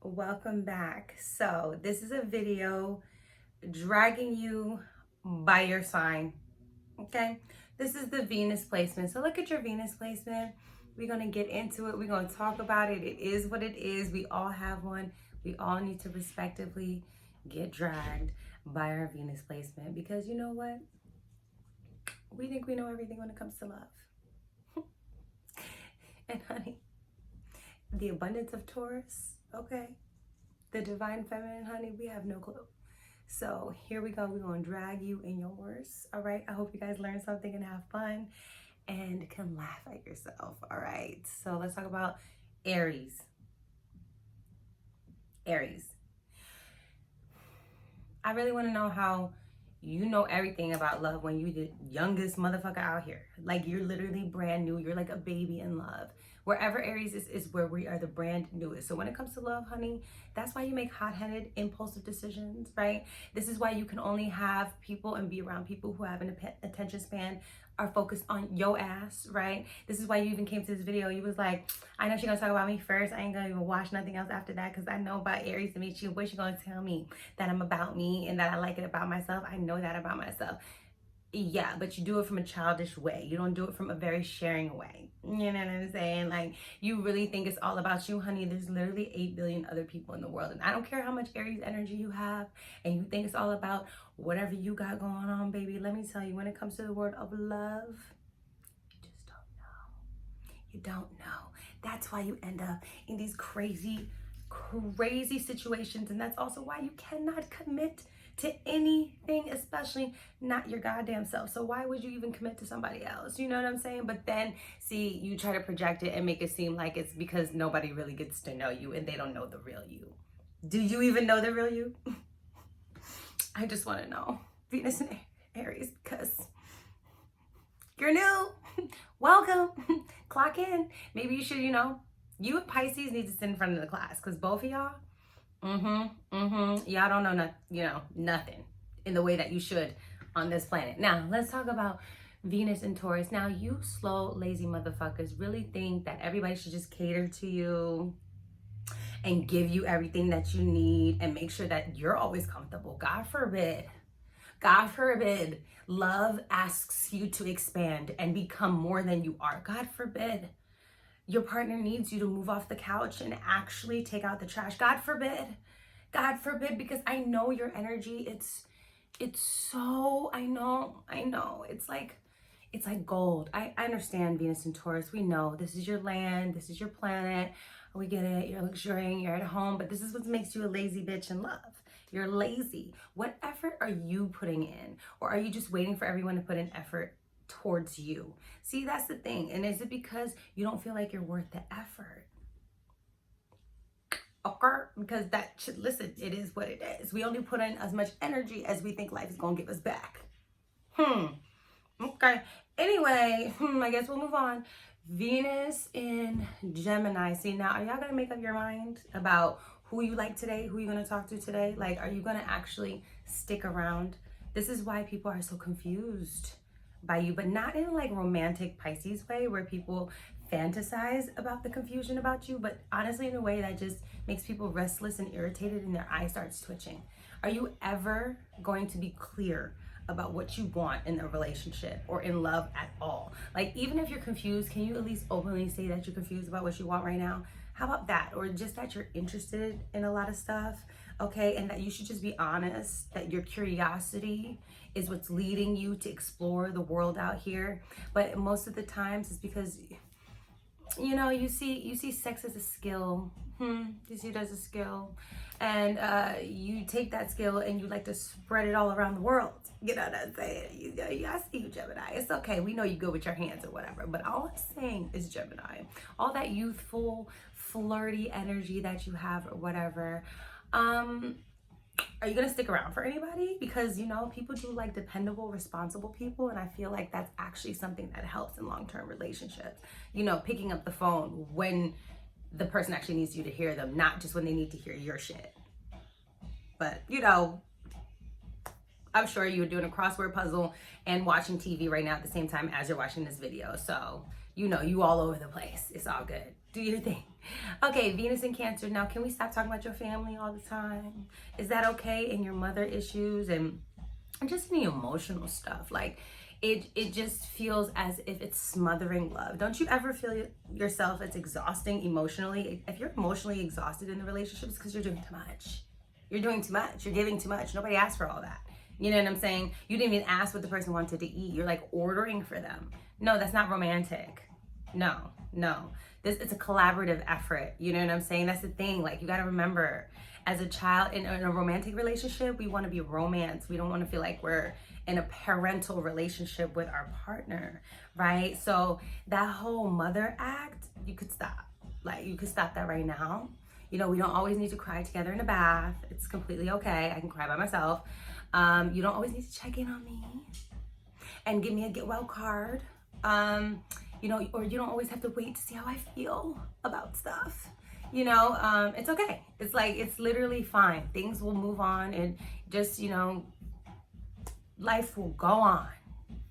welcome back. So this is a video dragging you by your sign. Okay, this is the Venus placement. So look at your Venus placement. We're going to get into it. We're going to talk about it. It is what it is. We all have one. We all need to respectively get dragged by our Venus placement, because you know what, we think we know everything when it comes to love. And honey, the abundance of Taurus, okay, the divine feminine, honey, we have no clue. So here we go. We're going to drag you in yours. All right. I hope you guys learn something and have fun and can laugh at yourself. All right. So let's talk about Aries. Aries. I really want to know how you know everything about love when you're the youngest motherfucker out here. Like, you're literally brand new. You're like a baby in love. Wherever Aries is where we are the brand newest. So when it comes to love, honey, that's why you make hot-headed, impulsive decisions, right? This is why you can only have people and be around people who have an attention span, are focused on your ass, right? This is why you even came to this video. You was like, I know she's gonna talk about me first. I ain't gonna even watch nothing else after that, because I know about Aries to meet you. What she gonna tell me? That I'm about me and that I like it about myself. I know that about myself. Yeah, but you do it from a childish way. You don't do it from a very sharing way. You know what I'm saying? Like, you really think it's all about you, honey. There's literally 8 billion other people in the world. And I don't care how much Aries energy you have and you think it's all about whatever you got going on, baby. Let me tell you, when it comes to the word of love, you just don't know. You don't know. That's why you end up in these crazy situations. And that's also why you cannot commit to anything, especially not your goddamn self. So why would you even commit to somebody else? You know what I'm saying? But then, see, you try to project it and make it seem like it's because nobody really gets to know you and they don't know the real you. Do you even know the real you? I just want to know. Venus and Aries, because you're new. Welcome. Clock in. Maybe you should, you and Pisces need to sit in front of the class, because both of y'all, y'all don't know nothing in the way that you should on this planet. Now, let's talk about Venus and Taurus. Now, you slow, lazy motherfuckers really think that everybody should just cater to you and give you everything that you need and make sure that you're always comfortable. God forbid. God forbid. Love asks you to expand and become more than you are. God forbid. Your partner needs you to move off the couch and actually take out the trash. God forbid. God forbid, because I know your energy. It's so, I know. It's like gold. I understand Venus and Taurus. We know this is your land. This is your planet. We get it. You're luxuriating. You're at home. But this is what makes you a lazy bitch in love. You're lazy. What effort are you putting in? Or are you just waiting for everyone to put in effort towards you? See, that's the thing. And is it because you don't feel like you're worth the effort? Okay, because listen, it is what it is. We only put in as much energy as we think life is gonna give us back. Okay. Anyway, I guess we'll move on. Venus in Gemini. See, now, are y'all gonna make up your mind about who you like today, who you're gonna talk to today? Like, are you gonna actually stick around? This is why people are so confused by you, but not in like romantic Pisces way where people fantasize about the confusion about you, but honestly in a way that just makes people restless and irritated and their eye starts twitching. Are you ever going to be clear about what you want in a relationship or in love at all? Like, even if you're confused, can you at least openly say that you're confused about what you want right now? How about that? Or just that you're interested in a lot of stuff, okay? And that you should just be honest, that your curiosity is what's leading you to explore the world out here. But most of the times it's because, you see sex as a skill. You see it as a skill. And you take that skill and you like to spread it all around the world. You know what I'm saying? I see you, Gemini. It's okay. We know you good with your hands or whatever. But all I'm saying is, Gemini, all that youthful, flirty energy that you have or whatever, are you gonna stick around for anybody? Because people do like dependable, responsible people, and I feel like that's actually something that helps in long-term relationships. Picking up the phone when the person actually needs you to hear them, not just when they need to hear your shit. But I'm sure you're doing a crossword puzzle and watching TV right now at the same time as you're watching this video. So you all over the place. It's all good. Do your thing. Okay, Venus in Cancer. Now, can we stop talking about your family all the time? Is that okay? And your mother issues and just any emotional stuff. Like, it just feels as if it's smothering love. Don't you ever feel yourself it's exhausting emotionally? If you're emotionally exhausted in the relationship, it's because you're doing too much. You're doing too much. You're giving too much. Nobody asked for all that. You know what I'm saying? You didn't even ask what the person wanted to eat. You're like ordering for them. No, that's not romantic. No. It's a collaborative effort. You know what I'm saying? That's the thing. Like, you got to remember, as a child in a romantic relationship, we want to be romance. We don't want to feel like we're in a parental relationship with our partner, right? So that whole mother act, you could stop. Like, you could stop that right now. You know, we don't always need to cry together in a bath. It's completely okay. I can cry by myself. You don't always need to check in on me and give me a get well card. You know, or you don't always have to wait to see how I feel about stuff. You know, it's okay. It's like, it's literally fine. Things will move on and just, you know, life will go on.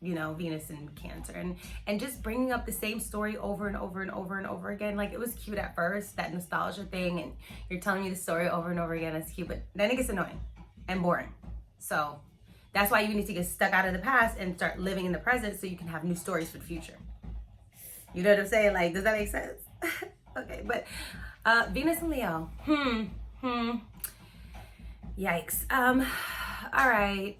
You know, Venus and Cancer, and just bringing up the same story over and over and over and over again. Like, it was cute at first, that nostalgia thing, and you're telling me the story over and over again. It's cute, but then it gets annoying and boring. So that's why you need to get stuck out of the past and start living in the present so you can have new stories for the future. You know what I'm saying? Like, does that make sense? Okay, but Venus and Leo. Yikes. All right.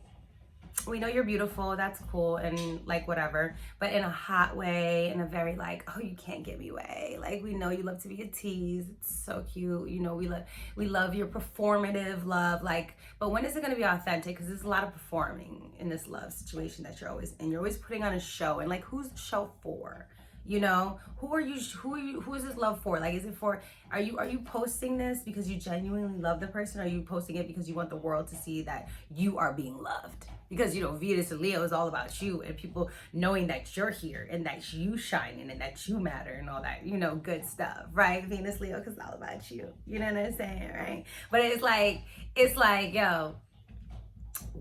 We know you're beautiful, that's cool, and like whatever, but in a hot way, in a very like, oh, you can't get me way. Like, we know you love to be a tease. It's so cute. You know, we love your performative love. Like, but when is it going to be authentic? Because there's a lot of performing in this love situation that you're always in. You're always putting on a show, and like, who's the show for? You know, who is this love for? Like, is it for, are you posting this because you genuinely love the person? Or are you posting it because you want the world to see that you are being loved? Because, you know, Venus and Leo is all about you and people knowing that you're here and that you shining and that you matter and all that, you know, good stuff, right? Venus, Leo, because it's all about you. You know what I'm saying, right? But it's like, yo,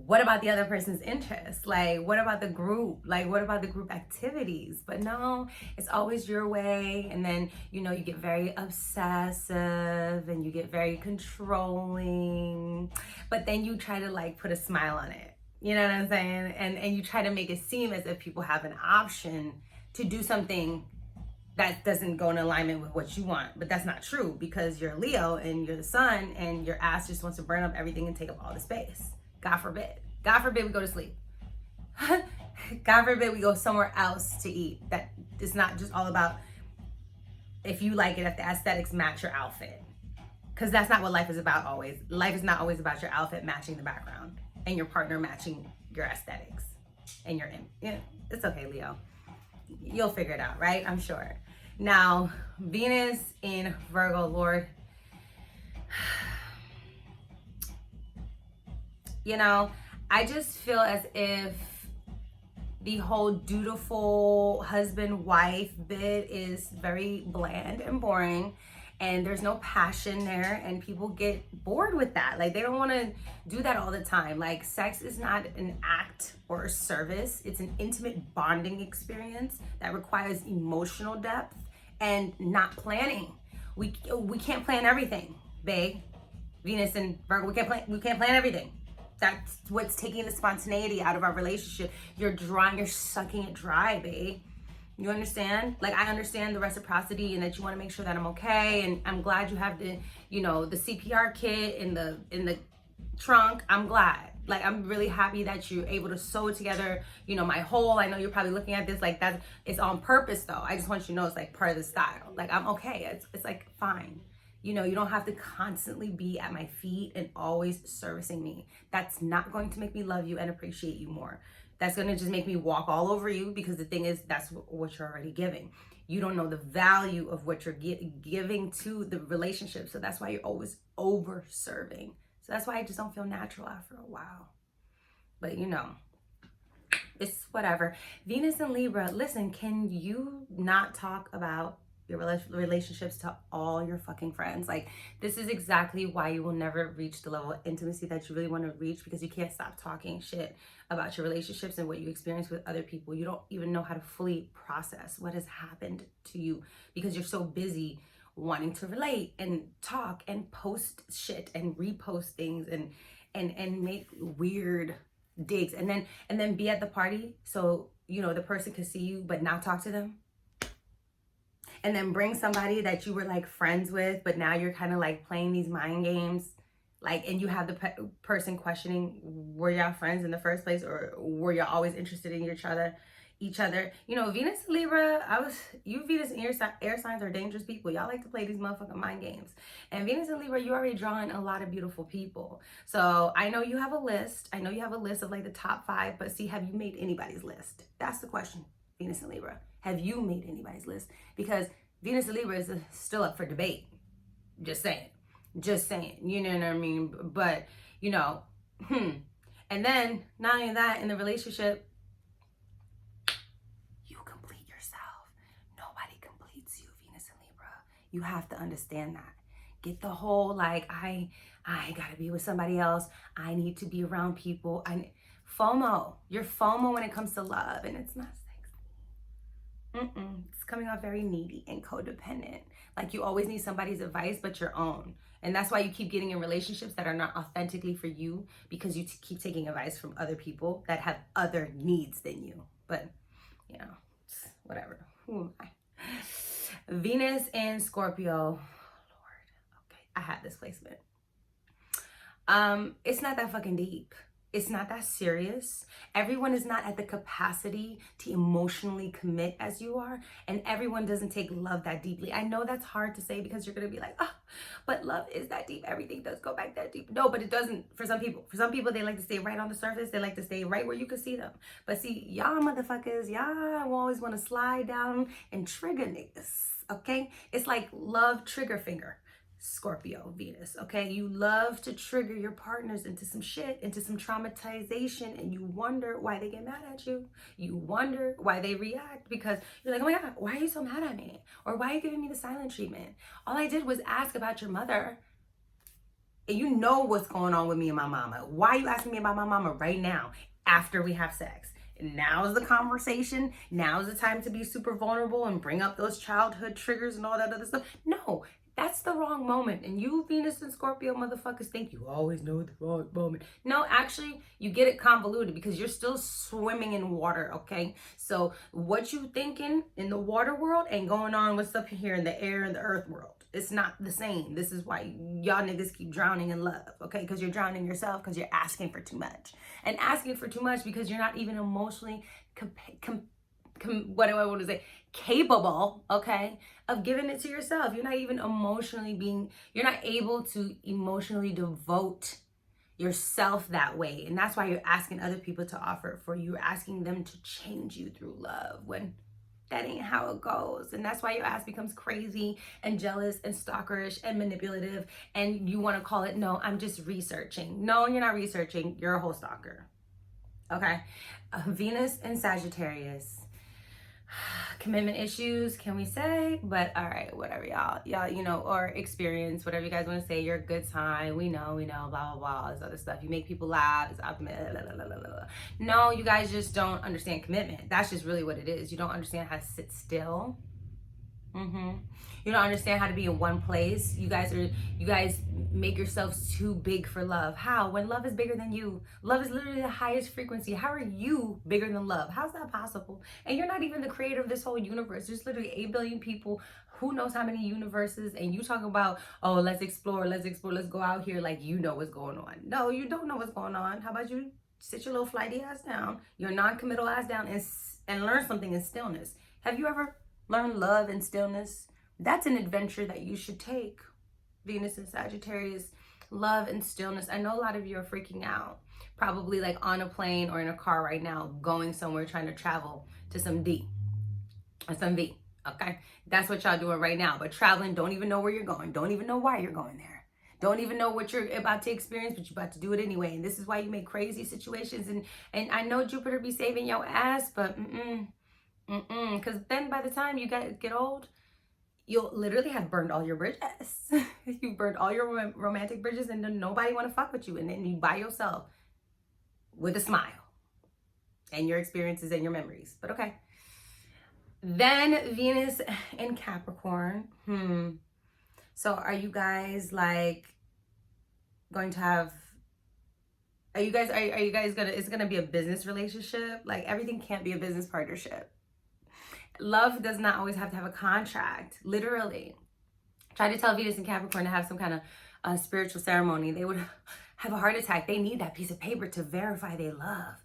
what about the other person's interests? Like, what about the group? Like, what about the group activities? But no, it's always your way. And then, you know, you get very obsessive and you get very controlling, but then you try to like put a smile on it. You know what I'm saying? And you try to make it seem as if people have an option to do something that doesn't go in alignment with what you want. But that's not true, because you're Leo and you're the sun and your ass just wants to burn up everything and take up all the space. God forbid. God forbid we go to sleep. God forbid we go somewhere else to eat. That it's not just all about if you like it, if the aesthetics match your outfit. Because that's not what life is about always. Life is not always about your outfit matching the background and your partner matching your aesthetics and your, yeah, it's okay, Leo. You'll figure it out, right? I'm sure. Now, Venus in Virgo, Lord. You know, I just feel as if the whole dutiful husband-wife bit is very bland and boring, and there's no passion there, and people get bored with that. Like, they don't want to do that all the time. Like, sex is not an act or a service. It's an intimate bonding experience that requires emotional depth and not planning. We can't plan everything, babe. Venus and Virgo, we can't plan everything. That's what's taking the spontaneity out of our relationship. You're sucking it dry, babe. You understand? Like, I understand the reciprocity and that you want to make sure that I'm okay. And I'm glad you have the, you know, the CPR kit in the trunk. I'm glad. Like, I'm really happy that you're able to sew together, you know, my hole. I know you're probably looking at this like that. It's on purpose though. I just want you to know it's like part of the style. Like, I'm okay. It's like fine. You know, you don't have to constantly be at my feet and always servicing me. That's not going to make me love you and appreciate you more. That's going to just make me walk all over you, because the thing is, that's what you're already giving. You don't know the value of what you're giving to the relationship. So that's why you're always over serving. So that's why I just don't feel natural after a while. But you know, it's whatever. Venus and Libra, listen, can you not talk about your relationships to all your fucking friends? Like, this is exactly why you will never reach the level of intimacy that you really want to reach, because you can't stop talking shit about your relationships and what you experience with other people. You don't even know how to fully process what has happened to you because you're so busy wanting to relate and talk and post shit and repost things and make weird digs and then be at the party so you know the person can see you but not talk to them, and then bring somebody that you were like friends with but now you're kind of like playing these mind games, like, and you have the person questioning, were y'all friends in the first place, or were y'all always interested in each other? You know, Venus and Libra, Venus and air signs are dangerous people. Y'all like to play these motherfucking mind games. And Venus and Libra, you're already drawing a lot of beautiful people. So I know you have a list. I know you have a list of like the top 5, but see, have you made anybody's list? That's the question, Venus and Libra. Have you made anybody's list? Because Venus and Libra is still up for debate. Just saying, you know what I mean? But, you know, and then not only that, in the relationship, you have to understand that. Get the whole like, I gotta be with somebody else. I need to be around people. FOMO. You're FOMO when it comes to love, and it's not sexy. It's coming off very needy and codependent. Like you always need somebody's advice, but your own. And that's why you keep getting in relationships that are not authentically for you, because you keep taking advice from other people that have other needs than you. But, you know, whatever. Who am I? Venus and Scorpio, Lord, okay, I had this placement. It's not that fucking deep. It's not that serious. Everyone is not at the capacity to emotionally commit as you are, and everyone doesn't take love that deeply. I know that's hard to say because you're gonna be like, oh, but love is that deep. Everything does go back that deep. No, but it doesn't for some people. For some people, they like to stay right on the surface. They like to stay right where you can see them. But see, y'all motherfuckers, y'all always want to slide down and trigger niggas, okay? It's like love trigger finger. Scorpio, Venus, okay? You love to trigger your partners into some shit, into some traumatization, and you wonder why they get mad at you. You wonder why they react, because you're like, oh my God, why are you so mad at me? Or why are you giving me the silent treatment? All I did was ask about your mother, and you know what's going on with me and my mama. Why are you asking me about my mama right now after we have sex? Now's the conversation. Now's the time to be super vulnerable and bring up those childhood triggers and all that other stuff. No. That's the wrong moment. And you Venus and Scorpio motherfuckers think you always know the wrong moment. No, actually, you get it convoluted because you're still swimming in water, okay? So what you thinking in the water world ain't going on with stuff here in the air and the earth world. It's not the same. This is why y'all niggas keep drowning in love, okay? Because you're drowning yourself because you're asking for too much. And asking for too much because you're not even emotionally what do I want to say? Capable, okay, of giving it to yourself. You're not even you're not able to emotionally devote yourself that way. And that's why you're asking other people to offer it for you. You're asking them to change you through love when that ain't how it goes. And that's why your ass becomes crazy and jealous and stalkerish and manipulative. And you want to call it, no, I'm just researching. No, you're not researching. You're a whole stalker. Okay. Venus and Sagittarius. Commitment issues, can we say? But all right, whatever, y'all, you know, or experience, whatever you guys want to say. You're a good time. We know, blah, blah, blah, this other stuff. You make people laugh. It's optimistic. No, you guys just don't understand commitment. That's just really what it is. You don't understand how to sit still. You don't understand how to be in one place. You guys make yourselves too big for love. How? When love is bigger than you. Love is literally the highest frequency. How are you bigger than love? How's that possible? And you're not even the creator of this whole universe. There's literally 8 billion people. Who knows how many universes? And you talking about, oh, let's explore, let's go out here like you know what's going on. No, you don't know what's going on. How about you sit your little flighty ass down, your non-committal ass down, and learn something in stillness. Have you ever learned love in stillness? That's an adventure that you should take. Venus and Sagittarius, love and stillness. I know a lot of you are freaking out, probably like on a plane or in a car right now, going somewhere, trying to travel to some D or some V, okay? That's what y'all doing right now. But traveling, don't even know where you're going. Don't even know why you're going there. Don't even know what you're about to experience, but you're about to do it anyway. And this is why you make crazy situations. And I know Jupiter be saving your ass, but because then by the time you get old, you'll literally have burned all your bridges. You've burned all your romantic bridges, and then nobody want to fuck with you. And then you by yourself with a smile and your experiences and your memories. But okay. Then Venus in Capricorn. So are you guys like going to have, are you guys gonna, it's gonna be a business relationship? Like everything can't be a business partnership. Love does not always have to have a contract, literally. Try to tell Venus and Capricorn to have some kind of spiritual ceremony. They would have a heart attack. They need that piece of paper to verify they love.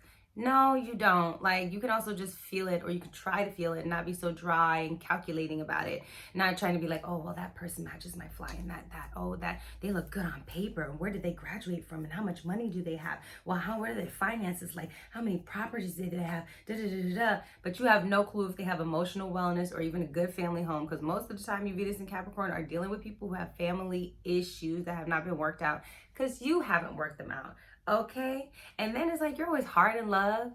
No, you don't. Like, you can also just feel it, or you can try to feel it and not be so dry and calculating about it. Not trying to be like, oh, well, that person matches my fly, and that they look good on paper. And where did they graduate from? And how much money do they have? Well, what are their finances like? How many properties do they have? Da, da, da, da, da. But you have no clue if they have emotional wellness or even a good family home. Because most of the time, you Venus and Capricorn are dealing with people who have family issues that have not been worked out because you haven't worked them out. Okay, and then it's like you're always hard in love.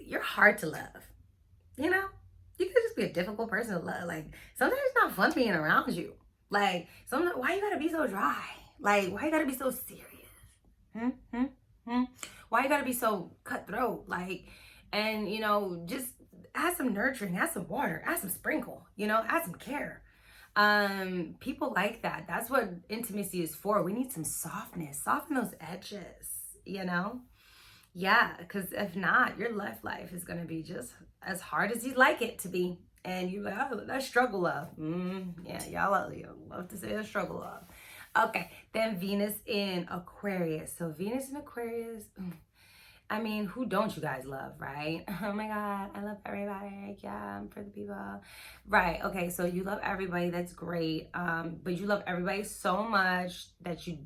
You're hard to love. You know, you could just be a difficult person to love. Like sometimes it's not fun being around you. Like sometimes, why you gotta be so dry? Like why you gotta be so serious? Why you gotta be so cutthroat? Like, and you know, just add some nurturing, add some water, add some sprinkle. You know, add some care. People like that. That's what intimacy is for. We need some softness, soften those edges, you know? Yeah, because if not, your life is going to be just as hard as you'd like it to be. And you're like, oh, that's struggle love. Yeah, y'all love to say that struggle love. Okay, then Venus in Aquarius. So Venus in Aquarius, I mean, who don't you guys love, right? Oh my God, I love everybody. Yeah, I'm for the people. Right, okay, so you love everybody, that's great. But you love everybody so much that you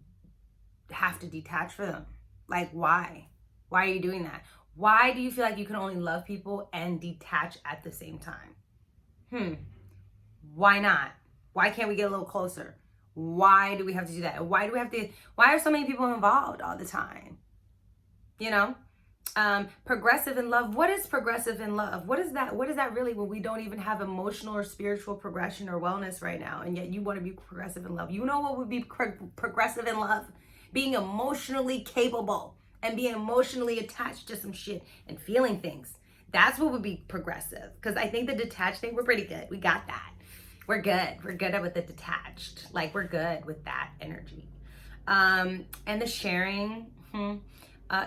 have to detach from them. Like, why? Why are you doing that? Why do you feel like you can only love people and detach at the same time? Why not? Why can't we get a little closer? Why do we have to do that? Why are so many people involved all the time? You know? Progressive in love. What is progressive in love? What is that? What is that really when we don't even have emotional or spiritual progression or wellness right now? And yet you want to be progressive in love. You know what would be progressive in love? Being emotionally capable and being emotionally attached to some shit and feeling things. That's what would be progressive. Because I think the detached thing, we're pretty good. We got that. We're good. We're good with the detached. Like, we're good with that energy. And the sharing,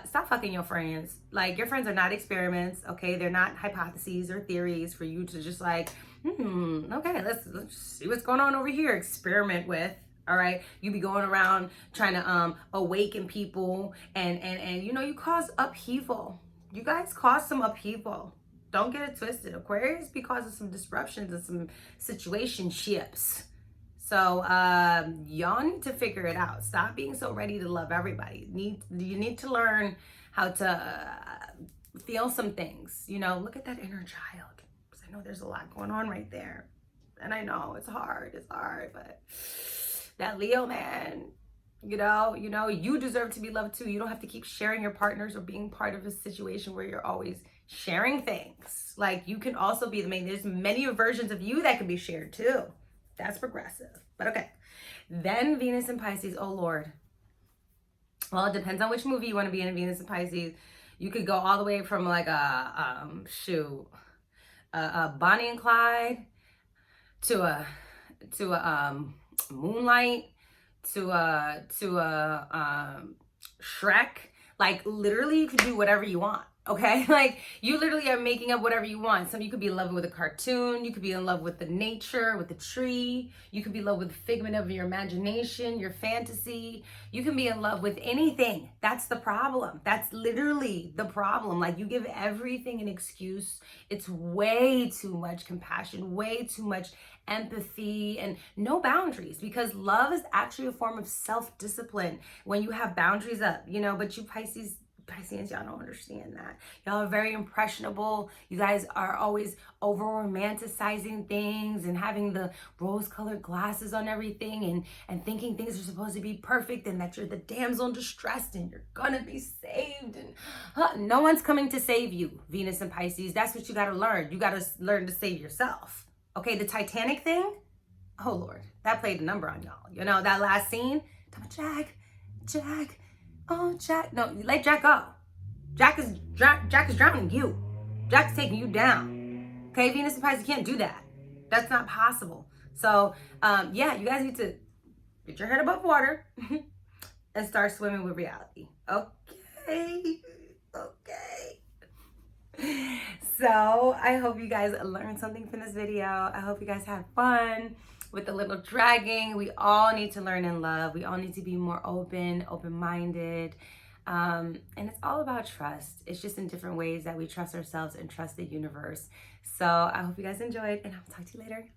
stop fucking your friends. Like, your friends are not experiments, okay? They're not hypotheses or theories for you to just like, okay, let's see what's going on over here. Experiment with, all right? You be going around trying to awaken people and you know, you cause upheaval. You guys cause some upheaval. Don't get it twisted. Aquarius be causing some disruptions and some situationships. So y'all need to figure it out. Stop being so ready to love everybody. You need to learn how to feel some things. You know, look at that inner child. Because I know there's a lot going on right there. And I know it's hard, but that Leo man, you know, you deserve to be loved too. You don't have to keep sharing your partners or being part of a situation where you're always sharing things. Like, you can also be the main. There's many versions of you that can be shared too. That's progressive. But okay. Then Venus and Pisces. Oh, Lord. Well, it depends on which movie you want to be in Venus and Pisces. You could go all the way from like a Bonnie and Clyde to a Moonlight to a Shrek. Like, literally, you could do whatever you want. Okay, like, you literally are making up whatever you want. Some you could be in love with a cartoon. You could be in love with the nature, with the tree. You could be in love with the figment of your imagination, your fantasy. You can be in love with anything. That's the problem. That's literally the problem. Like, you give everything an excuse. It's way too much compassion, way too much empathy, and no boundaries, because love is actually a form of self-discipline when you have boundaries up, you know. But you Pisces, y'all don't understand that. Y'all are very impressionable. You guys are always over romanticizing things and having the rose-colored glasses on everything and thinking things are supposed to be perfect and that you're the damsel in distress and you're gonna be saved. And no one's coming to save you, Venus and Pisces. That's what you gotta learn. You gotta learn to save yourself. Okay, the Titanic thing, oh Lord, that played a number on y'all. You know, that last scene, Jack, oh, Jack. No, let Jack go. Jack is drowning you. Jack's taking you down. Okay, Venus and Pisces can't do that. That's not possible. So, yeah, you guys need to get your head above water and start swimming with reality. Okay. Okay. So I hope you guys learned something from this video. I hope you guys had fun with the little dragging. We all need to learn and love. We all need to be more open-minded. And it's all about trust. It's just in different ways that we trust ourselves and trust the universe. So I hope you guys enjoyed, and I'll talk to you later.